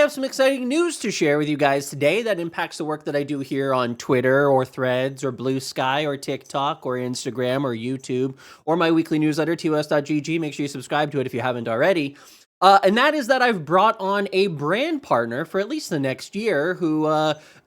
have some exciting news to share with you guys today that impacts the work that I do here on Twitter or Threads or Blue Sky or TikTok or Instagram or YouTube or my weekly newsletter, tos.gg. Make sure you subscribe to it if you haven't already. And that is that I've brought on a brand partner for at least the next year who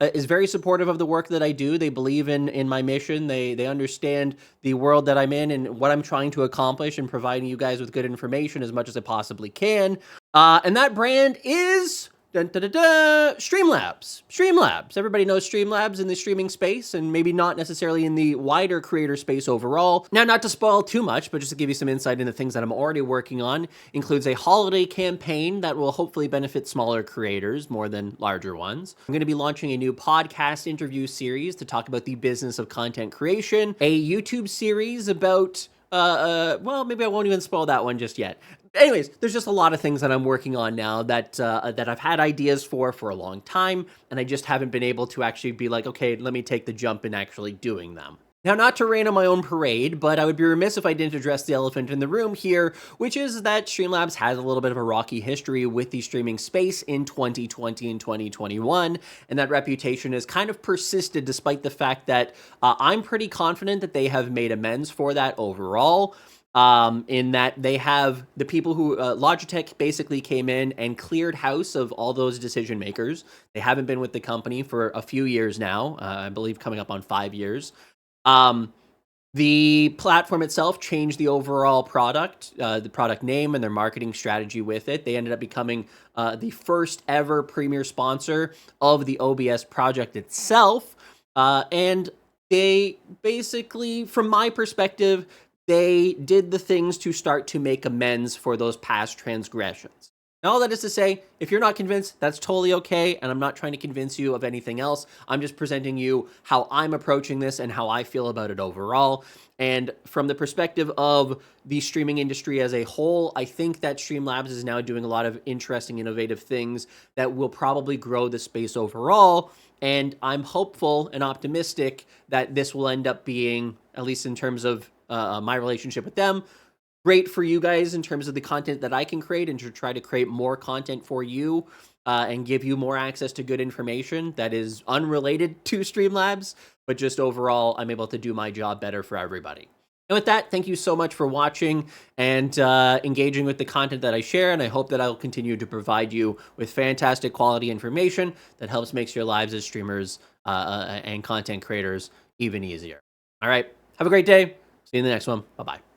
is very supportive of the work that I do. They believe in my mission. They understand the world that I'm in and what I'm trying to accomplish and providing you guys with good information as much as I possibly can. And that brand is Streamlabs. Streamlabs. Everybody knows Streamlabs in the streaming space and maybe not necessarily in the wider creator space overall. Now, not to spoil too much, but just to give you some insight into things that I'm already working on, includes a holiday campaign that will hopefully benefit smaller creators more than larger ones. I'm going to be launching a new podcast interview series to talk about the business of content creation, a YouTube series about well, maybe I won't even spoil that one just yet. Anyways, there's just a lot of things that I'm working on now that I've had ideas for a long time, and I just haven't been able to actually be like, okay, let me take the jump in actually doing them. Now, not to rain on my own parade, but I would be remiss if I didn't address the elephant in the room here, which is that Streamlabs has a little bit of a rocky history with the streaming space in 2020 and 2021, and that reputation has kind of persisted despite the fact that I'm pretty confident that they have made amends for that overall. In that they have the people who Logitech basically came in and cleared house of all those decision makers. They haven't been with the company for a few years now, I believe coming up on 5 years. The platform itself changed the overall product, the product name and their marketing strategy with it. They ended up becoming the first ever premier sponsor of the OBS project itself. And they basically, from my perspective, they did the things to start to make amends for those past transgressions. Now, all that is to say, if you're not convinced, that's totally okay, and I'm not trying to convince you of anything else. I'm just presenting you how I'm approaching this and how I feel about it overall. And from the perspective of the streaming industry as a whole, I think that Streamlabs is now doing a lot of interesting, innovative things that will probably grow the space overall. And I'm hopeful and optimistic that this will end up being, at least in terms of my relationship with them, great for you guys in terms of the content that I can create and to try to create more content for you and give you more access to good information that is unrelated to Streamlabs, but just overall, I'm able to do my job better for everybody. And with that, thank you so much for watching and engaging with the content that I share, and I hope that I'll continue to provide you with fantastic quality information that helps make your lives as streamers and content creators even easier. All right, have a great day. See you in the next one. Bye-bye.